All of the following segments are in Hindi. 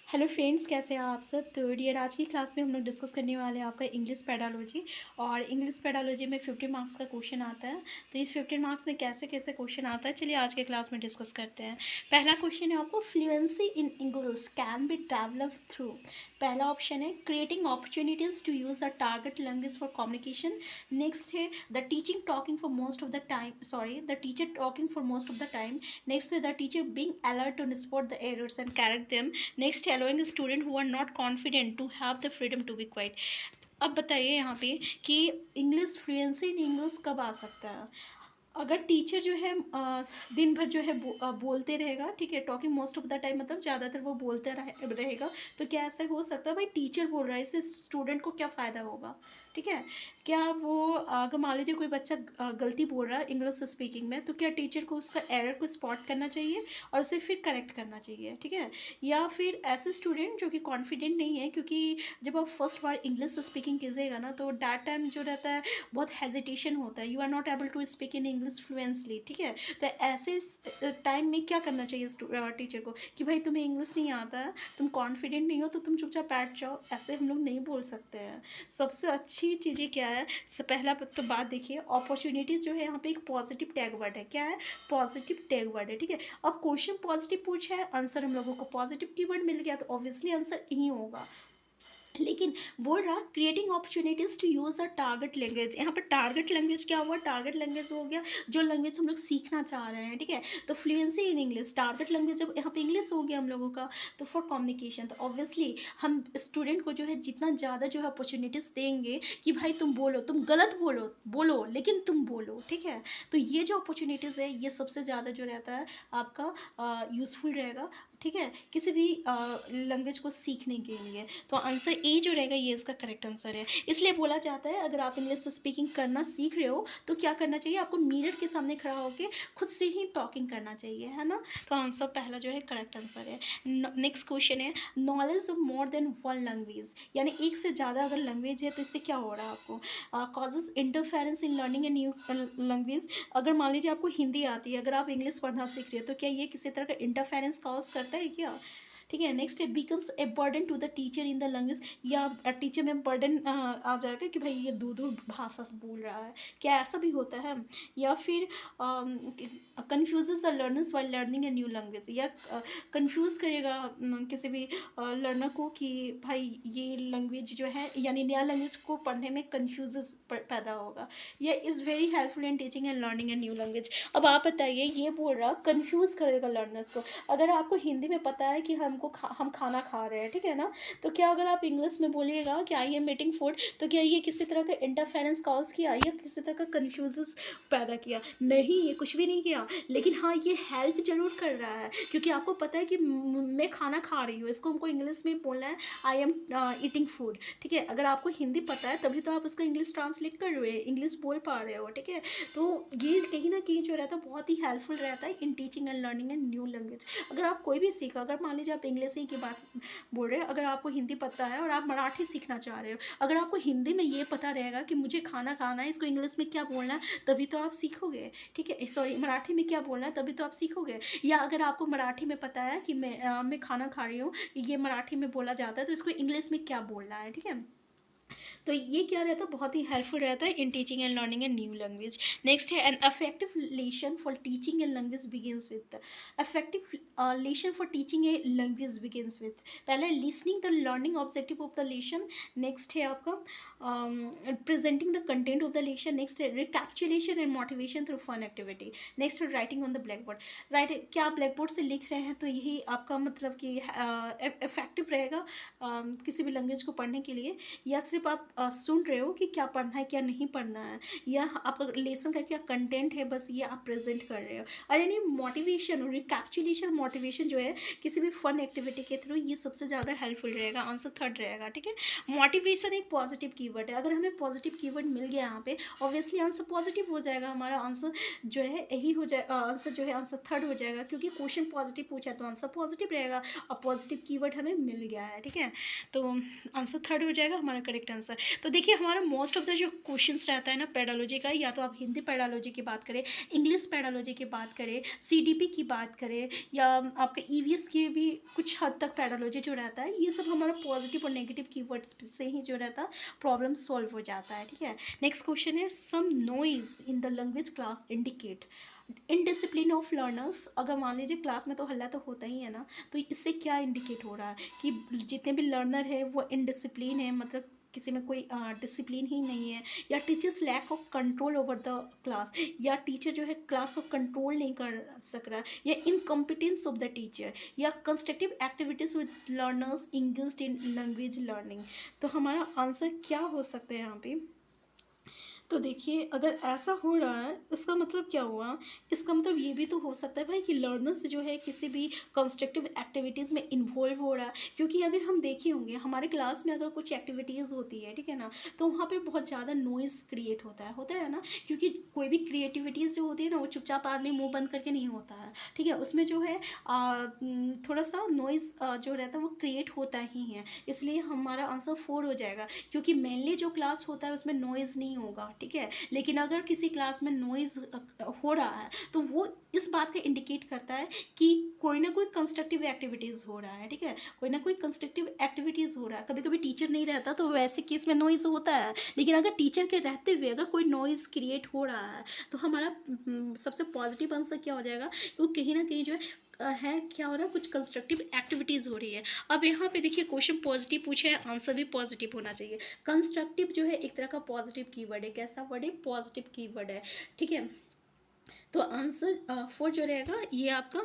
हेलो फ्रेंड्स, कैसे हैं आप सब। तो डियर, आज की क्लास में हम लोग डिस्कस करने वाले हैं आपका इंग्लिश पेडालॉजी। और इंग्लिश पेडालॉजी में 50 मार्क्स का क्वेश्चन आता है। तो इस 50 मार्क्स में कैसे कैसे क्वेश्चन आता है, चलिए आज के क्लास में डिस्कस करते हैं। पहला क्वेश्चन है आपको, fluency in English can be develop through. पहला ऑप्शन है creating opportunities to use the target language for communication. Next है the teaching talking for most of the time, the teacher talking for most of the time. Next है the teacher being alert to spot the errors and correct them. Next, allowing student who are not confident to have the freedom to be quiet। अब बताइए यहाँ पे कि इंग्लिश फ्लुएंसी इन इंग्लिश कब आ सकता है। अगर टीचर जो है दिन भर जो है बोलते रहेगा, ठीक है, talking most of the time मतलब ज़्यादातर वो बोलते रहेगा, तो क्या ऐसा हो सकता है। भाई टीचर बोल रहा है, इससे स्टूडेंट को क्या फ़ायदा होगा। ठीक है, क्या वो अगर मान लीजिए कोई बच्चा गलती बोल रहा है इंग्लिश स्पीकिंग में, तो क्या टीचर को उसका एरर को स्पॉट करना चाहिए और उसे फिर करेक्ट करना चाहिए। ठीक है, या फिर ऐसे स्टूडेंट जो कि कॉन्फिडेंट नहीं है, क्योंकि जब आप फर्स्ट बार इंग्लिश स्पीकिंग कीजिएगा ना, तो दैट टाइम जो रहता है बहुत हेजिटेशन होता है, you are not able to speak in English fluently. ठीक है, तो ऐसे टाइम में क्या करना चाहिए टीचर को कि भाई तुम्हें इंग्लिश नहीं आता है, तुम कॉन्फिडेंट नहीं हो, तो तुम चुपचाप बैठ जाओ। ऐसे हम लोग नहीं बोल सकते हैं। सबसे अच्छी चीज़ें क्या है, पहला तो बात देखिए, अपॉर्चुनिटीज जो है यहाँ पे एक पॉजिटिव टैग वर्ड है। क्या है? पॉजिटिव टैग वर्ड है। ठीक है, अब क्वेश्चन पॉजिटिव पूछा है, आंसर हम लोगों को पॉजिटिव कीवर्ड मिल गया, तो ऑब्वियसली आंसर यही होगा। लेकिन बोल रहा creating opportunities to use the target language. यहाँ पर टारगेट लैंग्वेज क्या हुआ? टारगेट लैंग्वेज हो गया जो लैंग्वेज हम लोग सीखना चाह रहे हैं। ठीक है, तो fluency in English, target language जब यहाँ पे इंग्लिश हो गया हम लोगों का, तो फॉर कम्युनिकेशन, तो ऑब्वियसली हम स्टूडेंट को जो है जितना ज़्यादा जो है अपॉर्चुनिटीज़ देंगे कि भाई तुम बोलो, तुम गलत बोलो बोलो लेकिन तुम बोलो। ठीक है, तो ये जो अपॉर्चुनिटीज़ है, ये सबसे ज़्यादा जो रहता है आपका यूज़फुल रहेगा। ठीक है, किसी भी लैंग्वेज को सीखने के लिए। तो आंसर ए जो रहेगा, ये इसका करेक्ट आंसर है। इसलिए बोला जाता है अगर आप इंग्लिश स्पीकिंग करना सीख रहे हो, तो क्या करना चाहिए आपको? मिरर के सामने खड़ा होकर खुद से ही टॉकिंग करना चाहिए, है ना। तो आंसर पहला जो है करेक्ट आंसर है। नेक्स्ट क्वेश्चन है, knowledge of more than one language, यानी एक से ज़्यादा अगर लैंग्वेज है, तो इससे क्या हो रहा है आपको? Causes interference in learning a new language. अगर मान लीजिए आपको हिंदी आती है, अगर आप इंग्लिश पढ़ना सीख रहे हो, तो क्या ये किसी तरह का इंटरफेरेंस कॉज करता है क्या? ठीक है, नेक्स्ट है becomes a burden to the teacher in the language, या टीचर में बर्डन आ जाएगा कि भाई ये दो दो भाषा से बोल रहा है। क्या ऐसा भी होता है? या फिर confuses the learners while learning a new language, या कंफ्यूज करेगा किसी भी लर्नर को कि भाई ये लैंग्वेज जो है, यानी नया लैंग्वेज को पढ़ने में कन्फ्यूजेस पैदा होगा। ये is very helpful in teaching and learning a new language. अब आप बताइए, ये बोल रहा कंफ्यूज करेगा लर्नर्स को। अगर आपको हिंदी में पता है कि हम खाना खा रहे हैं, ठीक है ना, तो क्या अगर आप इंग्लिश में बोलिएगा कि आई एम ईटिंग फूड, तो क्या ये किसी तरह का इंटरफेरेंस कॉज किया या किसी तरह का कन्फ्यूजस पैदा किया? नहीं, ये कुछ भी नहीं किया। लेकिन हाँ, ये हेल्प जरूर कर रहा है, क्योंकि आपको पता है कि मैं खाना खा रही हूँ, इसको हमको इंग्लिश में बोलना है आई एम ईटिंग फूड। ठीक है, अगर आपको हिंदी पता है तभी तो आप उसका इंग्लिश ट्रांसलेट कर रहे हो, इंग्लिश बोल पा रहे हो। ठीक है, तो ये कहीं ना कहीं जो रहता है बहुत ही हेल्पफुल रहता है in teaching and learning and new language. अगर आप कोई भी सीखा, अगर मान लीजिए आप इंग्लिश ही की बात बोल रहे हैं, अगर आपको हिंदी पता है और आप मराठी सीखना चाह रहे हो, अगर आपको हिंदी में ये पता रहेगा कि मुझे खाना खाना है, इसको इंग्लिश में क्या बोलना है, तभी तो आप सीखोगे। ठीक है, सॉरी, मराठी में क्या बोलना है, तभी तो आप सीखोगे। या अगर आपको मराठी में पता है कि मैं खाना खा रही हूँ, ये मराठी में बोला जाता है, तो इसको इंग्लिश में क्या बोलना है। ठीक है, तो ये क्या रहता है, बहुत ही हेल्पफुल रहता है in teaching and learning a new language. Next है, an affective lesson for teaching a language begins with. Affective lesson for teaching a language begins with, पहले listening the learning objective of the lesson. Next है आपका presenting the content of the lesson. Next है recapitulation and motivation through fun activity. Next है writing on the black board. Right, क्या आप ब्लैक बोर्ड से लिख रहे हैं, तो यही आपका मतलब कि इफेक्टिव रहेगा किसी भी लैंग्वेज को पढ़ने के लिए। या सिर्फ आप सुन रहे हो कि क्या पढ़ना है क्या नहीं पढ़ना है, या आपका लेसन का क्या कंटेंट है, बस ये आप प्रेजेंट कर रहे हो। और यानी मोटिवेशन और रिकैप्चुलेशन मोटिवेशन जो है किसी भी फन एक्टिविटी के थ्रू, ये सबसे ज़्यादा हेल्पफुल रहेगा। आंसर थर्ड रहेगा। ठीक है, मोटिवेशन एक पॉजिटिव कीवर्ड है, अगर हमें पॉजिटिव कीवर्ड मिल गया यहाँ पे, ऑब्वियसली आंसर पॉजिटिव हो जाएगा। हमारा आंसर जो है यही हो जाए, आंसर जो है आंसर थर्ड हो जाएगा, क्योंकि क्वेश्चन पॉजिटिव पूछा है तो आंसर पॉजिटिव रहेगा और पॉजिटिव कीवर्ड हमें मिल गया है। ठीक है, तो आंसर थर्ड हो जाएगा हमारा करेक्ट करेक्ट आंसर। तो देखिए हमारा मोस्ट ऑफ द जो क्वेश्चंस रहता है ना पेडालॉजी का, या तो आप हिंदी पेडालॉजी की बात करें, इंग्लिश पेडालॉजी की बात करें, सीडीपी की बात करें, या आपका ईवीएस की भी कुछ हद तक पेडालॉजी जो रहता है, ये सब हमारा पॉजिटिव और नेगेटिव कीवर्ड्स से ही जो रहता है प्रॉब्लम सॉल्व हो जाता है, ठीक है। नेक्स्ट क्वेश्चन है some noise in the language class indicate indiscipline of learners. अगर मान लीजिए क्लास में तो हल्ला तो होता ही है ना, तो इससे क्या इंडिकेट हो रहा है कि जितने भी लर्नर है वो इनडिसिप्लिन है, मतलब किसी में कोई डिसिप्लिन ही नहीं है, या teachers lack of control over the class, या टीचर जो है क्लास को कंट्रोल नहीं कर सक रहा, या इनकम्पिटेंस ऑफ द टीचर, या constructive activities with learners engaged in language learning. तो हमारा आंसर क्या हो सकता है यहाँ पे? तो देखिए अगर ऐसा हो रहा है इसका मतलब क्या हुआ, इसका मतलब ये भी तो हो सकता है भाई कि लर्नर्स जो है किसी भी कंस्ट्रक्टिव एक्टिविटीज़ में इन्वॉल्व हो रहा है। क्योंकि अगर हम देखे होंगे हमारे क्लास में अगर कुछ एक्टिविटीज़ होती है, ठीक है ना, तो वहाँ पे बहुत ज़्यादा नॉइज़ क्रिएट होता है ना, क्योंकि कोई भी क्रिएटिविटीज़ जो होती है ना वो चुपचाप आदमी मुँह बंद करके नहीं होता है, ठीक है, उसमें जो है थोड़ा सा नॉइज़ जो रहता है वो क्रिएट होता ही है। इसलिए हमारा आंसर 4 हो जाएगा, क्योंकि मेनली जो क्लास होता है उसमें नॉइज़ नहीं होगा, ठीक है। लेकिन अगर किसी क्लास में नॉइज़ हो रहा है तो वो इस बात का इंडिकेट करता है कि कोई ना कोई कंस्ट्रक्टिव एक्टिविटीज़ हो रहा है, ठीक है, कोई ना कोई कंस्ट्रक्टिव एक्टिविटीज़ हो रहा है। कभी कभी टीचर नहीं रहता तो वैसे केस में नॉइज़ होता है, लेकिन अगर टीचर के रहते हुए अगर कोई नॉइज़ क्रिएट हो रहा है तो हमारा सबसे पॉजिटिव आंसर क्या हो जाएगा, क्योंकि कहीं ना कहीं जो है क्या हो रहा है, कुछ कंस्ट्रक्टिव एक्टिविटीज़ हो रही है। अब यहाँ पे देखिए क्वेश्चन पॉजिटिव पूछा है, आंसर भी पॉजिटिव होना चाहिए। कंस्ट्रक्टिव जो है एक तरह का पॉजिटिव कीवर्ड है। कैसा वर्ड है? पॉजिटिव कीवर्ड है, ठीक है। तो आंसर 4 जो रहेगा ये आपका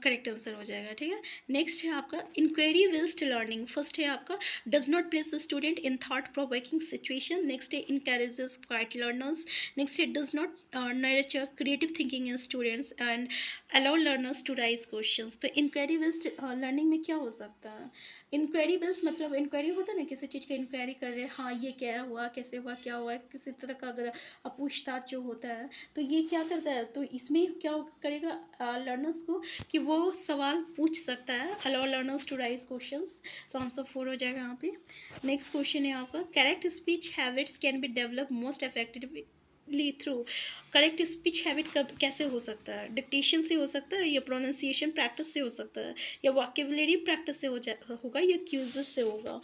करेक्ट आंसर हो जाएगा, ठीक है। नेक्स्ट है आपका इंक्वायरी बेस्ड लर्निंग। फर्स्ट है आपका does not place the student in thought provoking situation. Next है इनकरेजेस क्वाइट लर्नर्स। नेक्स्ट है does not nurture creative thinking in students and allow learners to raise questions. तो इंक्वायरी बेस्ड लर्निंग में क्या हो सकता है? इंक्वायरी बेस्ड मतलब इंक्वायरी होता है ना, किसी चीज़ का इंक्वायरी कर रहे हैं, हाँ ये क्या हुआ, कैसे हुआ, क्या हुआ, किसी तरह का अगर पूछताछ जो होता है तो ये क्या करता है, तो इसमें क्या करेगा लर्नर्स को कि वो सवाल पूछ सकता है, allow learners to raise questions. तो आंसर 4 हो जाएगा यहाँ पे। नेक्स्ट क्वेश्चन है आपका correct speech habits can be develop most effectively through. Correct speech habit कब कैसे हो सकता है? डिक्टेशन से हो सकता है, या प्रोनाउंसिएशन प्रैक्टिस से हो सकता है, या वोकैबुलरी प्रैक्टिस से होगा, या क्यूजेस से होगा।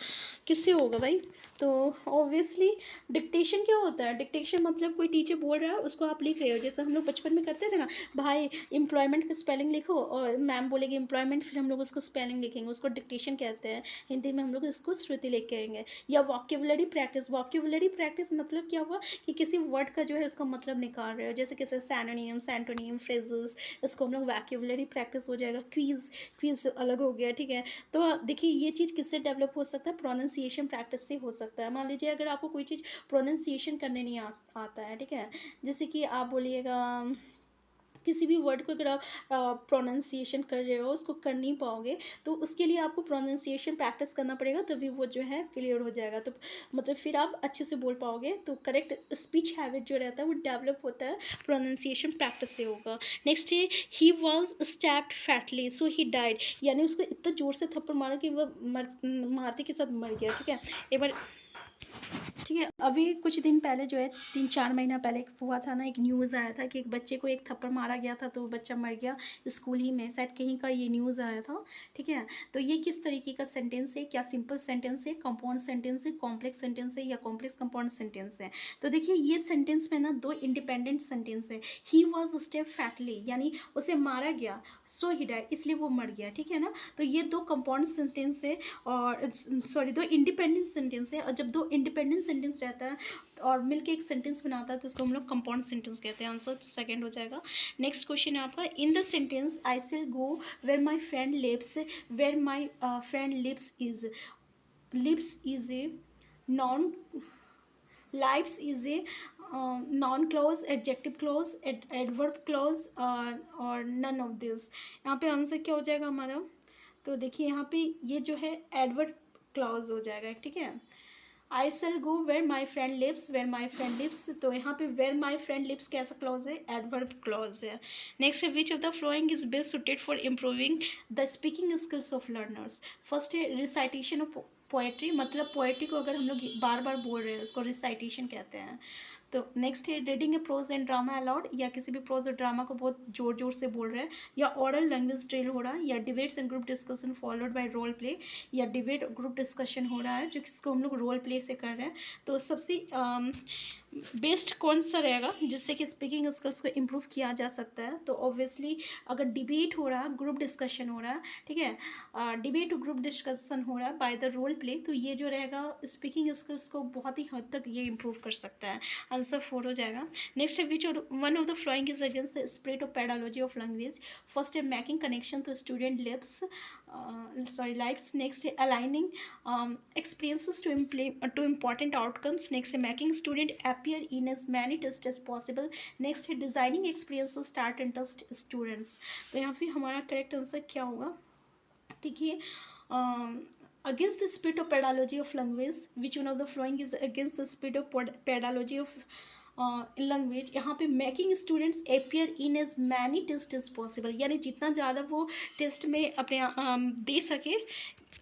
किससे होगा भाई? तो ऑब्वियसली डिक्टेशन क्या होता है? डिक्टेशन मतलब कोई टीचर बोल रहा है उसको आप लिख रहे हो, जैसे हम लोग बचपन में करते थे ना, भाई एम्प्लॉयमेंट का स्पेलिंग लिखो, और मैम बोलेगी एम्प्लॉयमेंट, फिर हम लोग उसको स्पेलिंग लिखेंगे, उसको डिक्टेशन कहते हैं। हिंदी में हम लोग इसको श्रुति लिख के आएंगे। या वोकैबुलरी प्रैक्टिस। वोकैबुलरी प्रैक्टिस मतलब क्या हुआ कि किसी वर्ड का जो है उसका मतलब निकाल रहे हो, जैसे किसी सैनोनियम, सेंटोनियम, फ्रेजेस, इसको हम लोग वोकैबुलरी प्रैक्टिस हो जाएगा। क्विज अलग हो गया, ठीक है। तो देखिए ये चीज़ किससे डेवलप हो सकता है? प्रोनाउंसिएशन प्रैक्टिस से हो सकता है। मान लीजिए अगर आपको कोई चीज़ प्रोनाउंसिएशन करने नहीं आता है, ठीक है, जैसे कि आप बोलिएगा किसी भी वर्ड को अगर आप प्रोनाउंसिएशन कर रहे हो उसको कर नहीं पाओगे, तो उसके लिए आपको प्रोनाउंसिएशन प्रैक्टिस करना पड़ेगा, तभी वो जो है क्लियर हो जाएगा। तो मतलब फिर आप अच्छे से बोल पाओगे। तो करेक्ट स्पीच हैबिट जो रहता है वो डेवलप होता है प्रोनाउंसिएशन प्रैक्टिस से होगा। नेक्स्ट है he was stabbed fatally so he died. यानी उसको इतना ज़ोर से थप्पड़ मारा कि वो मारते के साथ मर गया, ठीक है। एक बार, ठीक है, अभी कुछ दिन पहले जो है 3-4 महीना पहले हुआ था ना, एक न्यूज़ आया था कि एक बच्चे को एक थप्पड़ मारा गया था तो वो बच्चा मर गया स्कूल ही में, शायद कहीं का ये न्यूज़ आया था, ठीक है। तो ये किस तरीके का सेंटेंस है? क्या सिंपल सेंटेंस है, कंपाउंड सेंटेंस है, कॉम्प्लेक्स सेंटेंस है, या कॉम्प्लेक्स कंपाउंड सेंटेंस है? तो देखिए ये सेंटेंस में ना 2 इंडिपेंडेंट सेंटेंस है। ही वॉज स्टेप फैटली यानी उसे मारा गया, सो ही डाइड इसलिए वो मर गया, ठीक है ना। तो ये 2 कंपाउंड सेंटेंस है, और सॉरी 2 इंडिपेंडेंट सेंटेंस है। और जब 2 इंडिपेंडेंट सेंटेंस रहता है और मिलके एक सेंटेंस बनाता है तो उसको हम लोग कंपाउंड सेंटेंस कहते हैं। आंसर सेकंड हो जाएगा। नेक्स्ट क्वेश्चन है आपका in the sentence I will go where my friend lives, where my friend lives is a noun, lives is a noun clause, adjective clause, adverb clause, और नन ऑफ दिस। यहाँ पे आंसर क्या हो जाएगा हमारा? तो देखिए यहाँ पे ये जो है एडवर्ब क्लॉज हो जाएगा, ठीक है। I shall go where my friend lives, where my friend lives, तो यहाँ पे वेयर माई फ्रेंड लिव्स कैसा क्लॉज है? एडवर्ब क्लॉज है। नेक्स्ट है which of the following is best suited for improving the speaking skills of learners. First है रिसाइटेशन ऑफ पोएट्री मतलब पोएट्री को अगर हम लोग बार बार बोल रहे हैं उसको रिसाइटेशन कहते हैं। तो नेक्स्ट है reading a prose and drama allowed, या किसी भी प्रोज और ड्रामा को बहुत जोर जोर से बोल रहे हैं, या ओरल लैंग्वेज ड्रिल हो रहा है, या debates and group discussion followed by role play, या डिबेट ग्रुप डिस्कशन हो रहा है जो जिसको हम लोग रोल प्ले से कर रहे हैं। तो सबसे बेस्ट कौन सा रहेगा जिससे कि स्पीकिंग स्किल्स को इम्प्रूव किया जा सकता है? तो ऑब्वियसली अगर डिबेट हो रहा है, ग्रुप डिस्कशन हो रहा है, ठीक है, डिबेट ग्रुप डिस्कशन हो रहा है बाय द रोल प्ले, तो ये जो रहेगा स्पीकिंग स्किल्स को बहुत ही हद तक ये इम्प्रूव कर सकता है। आंसर 4 हो जाएगा। नेक्स्ट है which one of the following is against the spirit of pedagogy of language? First है making connection to student lips lives. Next है aligning experiences to important outcomes. Next है making student appear in as many tests as possible. Next है designing experiences start and test students. तो यहाँ पे हमारा करेक्ट आंसर क्या होगा? देखिए against the spirit of pedagogy of language, which one of the following is against the spirit of pedagogy of language? यहाँ पे making students appear in as many test is possible, यानी जितना ज़्यादा वो टेस्ट में अपने दे सके,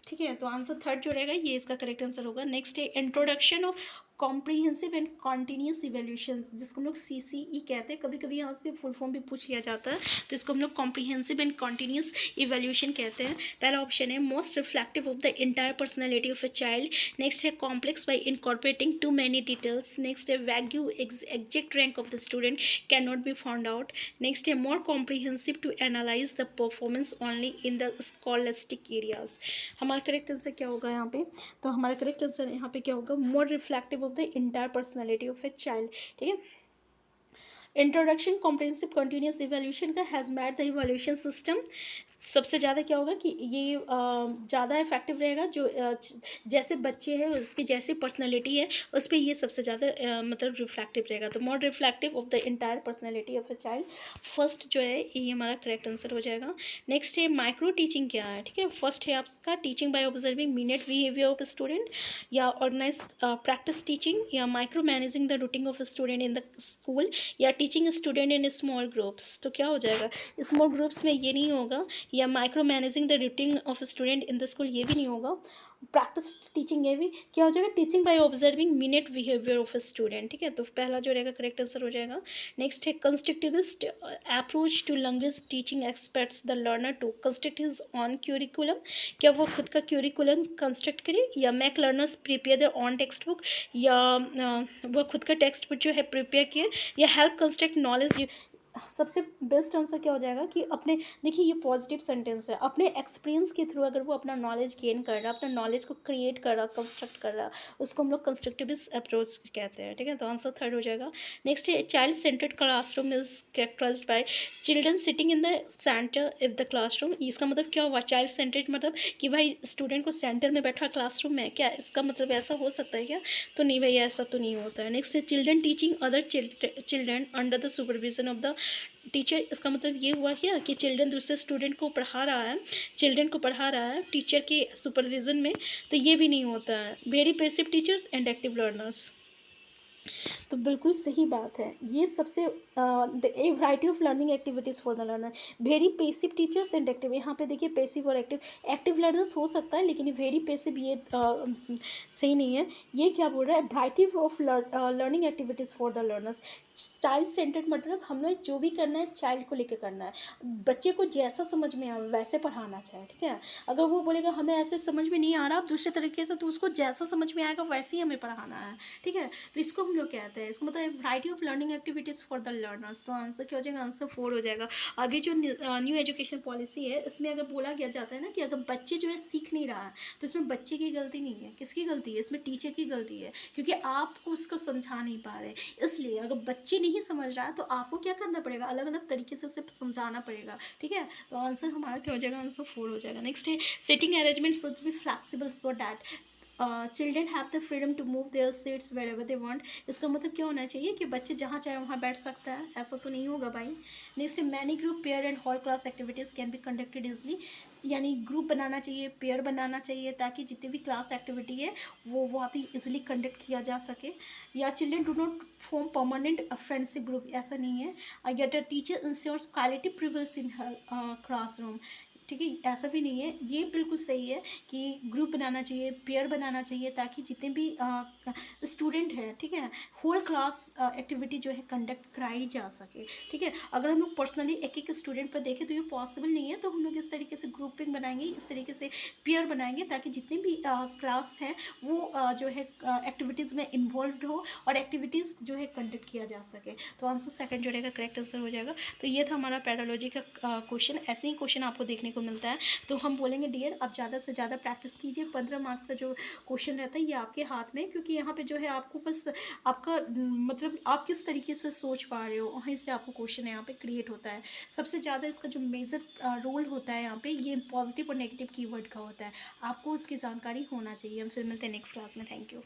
ठीक है। तो आंसर 3 जो रहेगा ये इसका करेक्ट आंसर होगा। नेक्स्ट है introduction of comprehensive and continuous evaluation, जिसको हम लोग CCE कहते हैं, कभी कभी यहाँ से फुल फॉर्म भी पूछ लिया जाता है, तो इसको हम लोग कॉम्प्रीहेंसिव एंड कॉन्टीन्यूस इवेल्यूशन कहते हैं। पहला ऑप्शन है most reflective of the entire personality of a child. Next है complex by incorporating too many details. Next है vague exact rank of the student can not be found out. Next है more comprehensive to analyse the performance only in the scholastic areas. हमारा करेक्ट आंसर क्या होगा यहाँ पे? तो हमारा करेक्ट आंसर यहाँ पे क्या होगा? More reflective of the entire personality of a child, ठीक है। इंट्रोडक्शन कॉम्प्रिहेंसिव कंटिन्यूस इवोल्यूशन का has made the evolution system, सबसे ज़्यादा क्या होगा कि ये ज़्यादा इफेक्टिव रहेगा जो जैसे बच्चे हैं उसकी जैसी पर्सनैलिटी है उस पर ये सबसे ज़्यादा मतलब रिफ्लेक्टिव रहेगा। तो more reflective of the entire personality of a child, first जो है ये हमारा करेक्ट आंसर हो जाएगा। नेक्स्ट है माइक्रो टीचिंग क्या है, ठीक है। फर्स्ट है आपका teaching by observing minute behaviour of student, या ऑर्गेनाइज प्रैक्टिस टीचिंग, या micro managing the routine of student in the school, या teaching student in small groups. तो क्या हो जाएगा? स्मॉल ग्रुप्स में ये नहीं होगा, या micro managing the routine of student in the school ये भी नहीं होगा। प्रैक्टिस टीचिंग ये भी क्या हो जाएगा? Teaching by observing minute behaviour of student, ठीक है। तो पहला जो रहेगा करेक्ट आंसर हो जाएगा। नेक्स्ट है constructivist approach to language teaching expects the learner to construct his own curriculum, क्या वो खुद का क्यूरिकुलम कंस्ट्रक्ट करे, या make learners prepare their own textbook, या वो खुद का टेक्स्ट बुक जो है प्रिपेयर किए, या हेल्प कंस्ट्रक्ट नॉलेज। सबसे बेस्ट आंसर क्या हो जाएगा कि अपने, देखिए ये पॉजिटिव सेंटेंस है, अपने एक्सपीरियंस के थ्रू अगर वो अपना नॉलेज गेन कर रहा है, अपना नॉलेज को क्रिएट कर रहा, कंस्ट्रक्ट कर रहा, उसको हम लोग कंस्ट्रक्टिविस्ट अप्रोच कहते हैं, ठीक है। तो आंसर 3 हो जाएगा। नेक्स्ट है child centred classroom is characterised by children sitting in the centre of the classroom. इसका मतलब क्या हुआ? चाइल्ड सेंटर्ड मतलब कि भाई स्टूडेंट को सेंटर में बैठा क्लासरूम में, क्या इसका मतलब ऐसा हो सकता है क्या? तो नहीं भाई, ऐसा तो नहीं होता है। नेक्स्ट है children teaching other children under the supervision of the teacher. इसका मतलब ये हुआ क्या कि चिल्ड्रन दूसरे स्टूडेंट को पढ़ा रहा है, चिल्ड्रन को पढ़ा रहा है टीचर के सुपरविजन में, तो ये भी नहीं होता है। Very passive teachers and active learners, तो बिल्कुल सही बात है। ये सबसे ए variety of learning activities for the learner, very passive teachers and active. यहाँ पे देखिए पेसिव और एक्टिव, एक्टिव लर्नर्स हो सकता है लेकिन वेरी पेसिव ये सही नहीं है। ये क्या बोल रहा है? Variety of learning activities for the learners. Child centred मतलब हम लोग जो भी करना है चाइल्ड को लेकर करना है, बच्चे को जैसा समझ में आए वैसे पढ़ाना चाहिए, ठीक है। अगर वो बोलेगा हमें ऐसे समझ में नहीं आ रहा, आप दूसरे तरीके से, तो उसको जैसा समझ में आएगा वैसे ही हमें पढ़ाना है, ठीक है। तो इसको हम लोग कहते हैं, इसका मतलब variety of learning activities for the learners. तो आंसर क्या हो जाएगा? आंसर 4 हो जाएगा। अभी जो न्यू एजुकेशन पॉलिसी है इसमें अगर बोला गया जाता है ना कि अगर बच्चे जो है सीख नहीं रहा है, तो इसमें बच्चे की गलती नहीं है, किसकी गलती है? इसमें टीचर की गलती है, क्योंकि आपको उसको समझा नहीं पा रहे। इसलिए अगर बच्चे नहीं समझ रहा है तो आपको क्या करना पड़ेगा? अलग अलग तरीके से उसे समझाना पड़ेगा, ठीक है। तो आंसर हमारा क्या हो जाएगा? आंसर 4 हो जाएगा। नेक्स्ट है sitting arrangement should be flexible so that children have the freedom to move their seats wherever they want. इसका मतलब क्या होना चाहिए कि बच्चे जहाँ चाहे वहाँ बैठ सकता है, ऐसा तो नहीं होगा भाई। Next many group pair and hall class activities can be conducted easily, यानी ग्रुप बनाना चाहिए, पेयर बनाना चाहिए, ताकि जितनी भी क्लास एक्टिविटी है वो बहुत ही इजीली कंडक्ट किया जा सके। या children do not form permanent friendship group, ऐसा नहीं है। Get a teacher ensures quality prevails in हर क्लासरूम, ठीक है? ऐसा भी नहीं है, ये बिल्कुल सही है कि ग्रुप बनाना चाहिए, पेयर बनाना चाहिए ताकि जितने भी स्टूडेंट हैं, ठीक है? होल क्लास एक्टिविटी जो है कंडक्ट कराई जा सके, ठीक है? अगर हम लोग पर्सनली एक-एक स्टूडेंट पर देखें तो ये पॉसिबल नहीं है, तो हम लोग इस तरीके से ग्रुपिंग बनाएँगे, इस तरीके से पेयर बनाएँगे ताकि जितने भी क्लास हैं वो जो है एक्टिविटीज़ में इन्वॉल्व्ड हो और एक्टिविटीज़ जो है कंडक्ट किया जा सके। तो आंसर सेकंड जो रहेगा करेक्ट आंसर हो जाएगा। तो ये था हमारा पैरालॉजी का क्वेश्चन। ऐसे ही क्वेश्चन आपको देखने को मिलता है, तो हम बोलेंगे डियर आप ज़्यादा से ज़्यादा प्रैक्टिस कीजिए। 15 मार्क्स का जो क्वेश्चन रहता है ये आपके हाथ में, क्योंकि यहाँ पे जो है आपको बस आपका मतलब आप किस तरीके से सोच पा रहे हो वहीं से आपको क्वेश्चन यहाँ पे क्रिएट होता है। सबसे ज़्यादा इसका जो मेजर रोल होता है यहाँ पे ये पॉजिटिव और नेगेटिव कीवर्ड का होता है, आपको उसकी जानकारी होना चाहिए। हम फिर मिलते हैं नेक्स्ट क्लास में। Thank you.